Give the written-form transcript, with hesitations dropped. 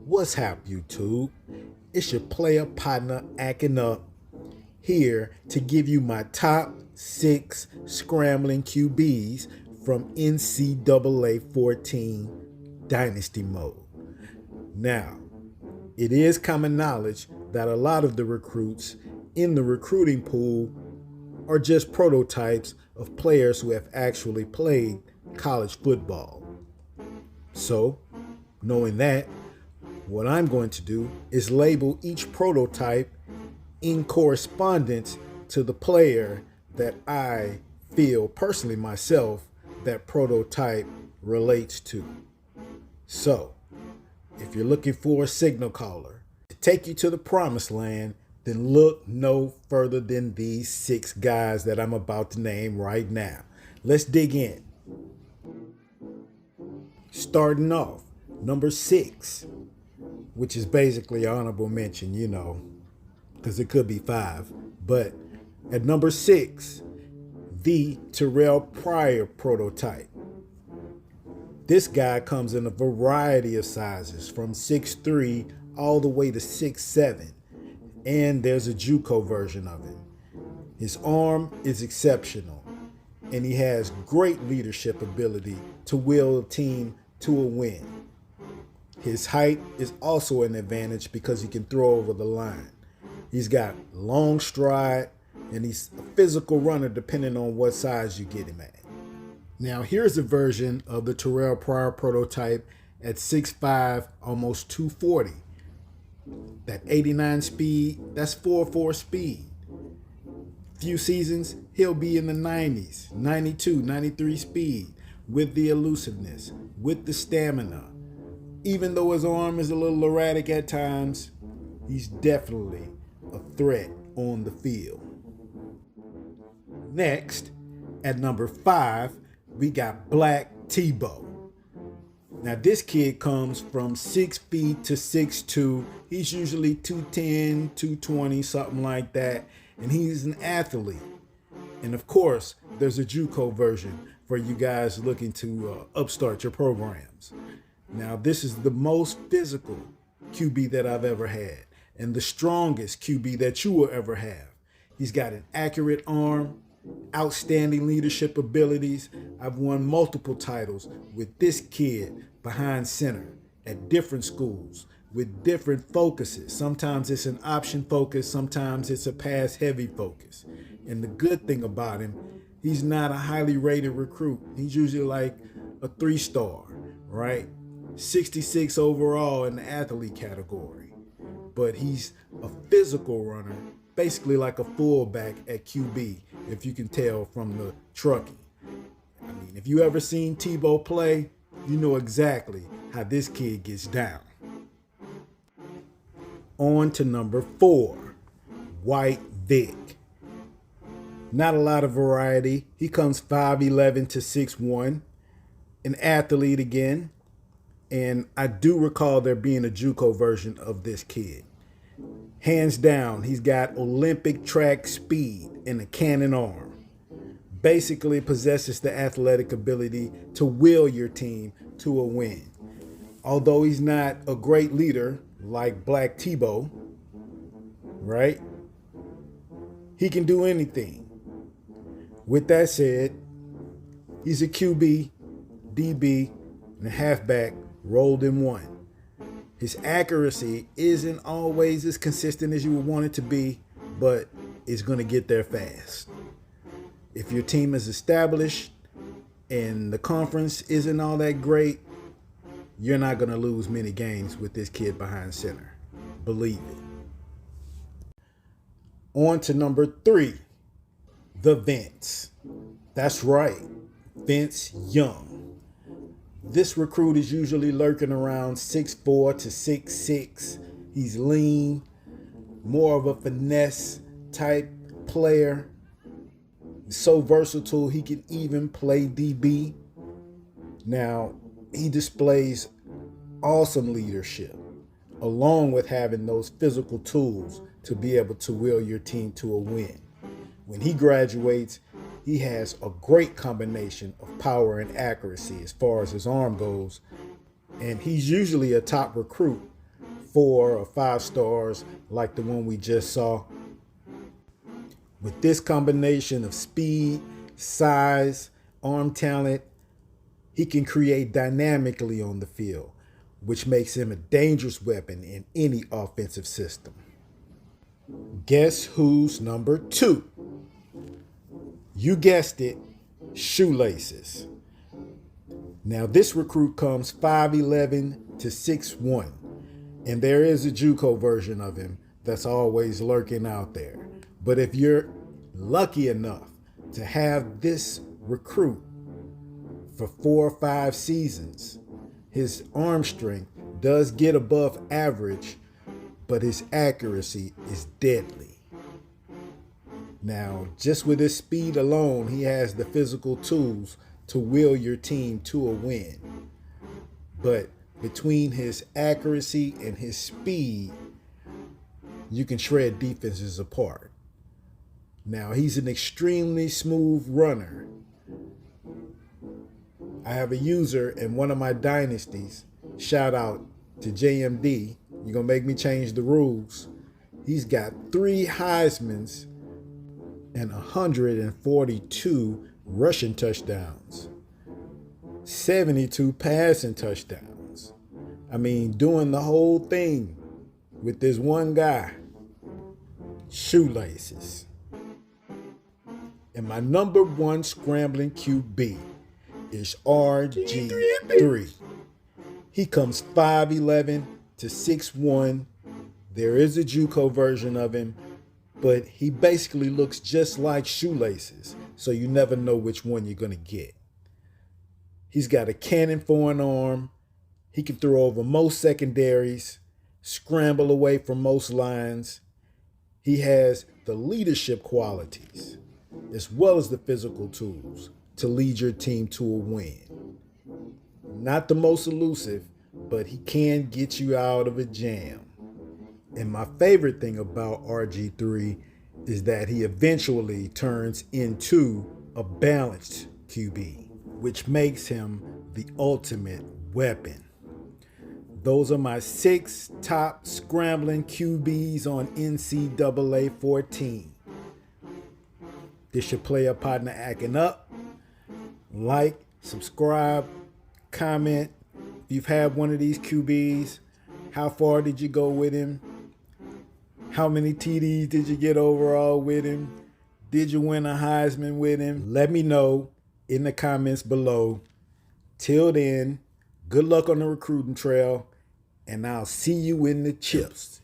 What's hap, YouTube? It's your player partner AkNuP here to give you my top 6 scrambling QBs from NCAA14 Dynasty mode. Now, it is common knowledge that a lot of the recruits in the recruiting pool are just prototypes of players who have actually played college football. So, knowing that, what I'm going to do is label each prototype in correspondence to the player that I feel personally myself that prototype relates to. So, if you're looking for a signal caller to take you to the promised land, then look no further than these 6 guys that I'm about to name right now. Let's dig in. Starting off, number 6, which is basically honorable mention, because it could be 5. But at number 6, the Terrell Prior prototype. This guy comes in a variety of sizes, from 6'3" all the way to 6'7", and there's a JUCO version of it. His arm is exceptional, and he has great leadership ability to will a team to a win. His height is also an advantage because he can throw over the line. He's got long stride, and he's a physical runner depending on what size you get him at. Now here's a version of the Terrell Prior prototype at 6'5", almost 240. That 89 speed, that's 4.4 speed. Few seasons, he'll be in the 90s, 92, 93 speed, with the elusiveness, with the stamina. Even though his arm is a little erratic at times, he's definitely a threat on the field. Next, at number 5, we got Black Tebow. Now this kid comes from 6 feet to 6'2". He's usually 210, 220, something like that. And he's an athlete. And of course, there's a JUCO version for you guys looking to upstart your programs. Now this is the most physical QB that I've ever had, and the strongest QB that you will ever have. He's got an accurate arm, outstanding leadership abilities. I've won multiple titles with this kid behind center at different schools with different focuses. Sometimes it's an option focus, sometimes it's a pass heavy focus. And the good thing about him, he's not a highly rated recruit. He's usually like a 3-star, right? 66 overall in the athlete category. But he's a physical runner, basically like a fullback at QB, if you can tell from the trucking. I mean, if you ever seen Tebow play, you know exactly how this kid gets down. On to number 4, White Vic. Not a lot of variety. He comes 5'11" to 6'1", an athlete again. And I do recall there being a JUCO version of this kid. Hands down, he's got Olympic track speed and a cannon arm. Basically possesses the athletic ability to will your team to a win. Although he's not a great leader like Black Tebow, right? He can do anything. With that said, he's a QB, DB, and a halfback rolled in one. His accuracy isn't always as consistent as you would want it to be, but it's going to get there fast. If your team is established and the conference isn't all that great, you're not going to lose many games with this kid behind center. Believe it. On to number 3, the Vince. That's right, Vince Young. This recruit is usually lurking around 6'4" to 6'6". He's lean, more of a finesse type player. He's so versatile, he can even play DB. Now, he displays awesome leadership, along with having those physical tools to be able to will your team to a win. When he graduates, he has a great combination of power and accuracy as far as his arm goes, and he's usually a top recruit 4 or 5 stars like the one we just saw. With this combination of speed, size, arm talent, he can create dynamically on the field, which makes him a dangerous weapon in any offensive system. Guess who's number 2? You guessed it, Shoelaces. Now this recruit comes 5'11" to 6'1", and there is a JUCO version of him that's always lurking out there. But if you're lucky enough to have this recruit for 4 or 5 seasons, his arm strength does get above average, but his accuracy is deadly. Now, just with his speed alone, he has the physical tools to will your team to a win. But between his accuracy and his speed, you can shred defenses apart. Now, he's an extremely smooth runner. I have a user in one of my dynasties, shout out to JMD, you're going to make me change the rules. He's got 3 Heismans and 142 rushing touchdowns, 72 passing touchdowns. I mean, doing the whole thing with this one guy, Shoelaces. And my number 1 scrambling QB is RGIII. He comes 5'11" to 6'1". There is a JUCO version of him, but he basically looks just like Shoelaces, so you never know which one you're going to get. He's got a cannon for an arm. He can throw over most secondaries, scramble away from most lines. He has the leadership qualities, as well as the physical tools to lead your team to a win. Not the most elusive, but he can get you out of a jam. And my favorite thing about RG3 is that he eventually turns into a balanced QB, which makes him the ultimate weapon. Those are my 6 top scrambling QBs on NCAA14. This your player partner AkNuP. Like, subscribe, comment. If you've had one of these QBs, how far did you go with him? How many TDs did you get overall with him? Did you win a Heisman with him? Let me know in the comments below. Till then, good luck on the recruiting trail, and I'll see you in the chips.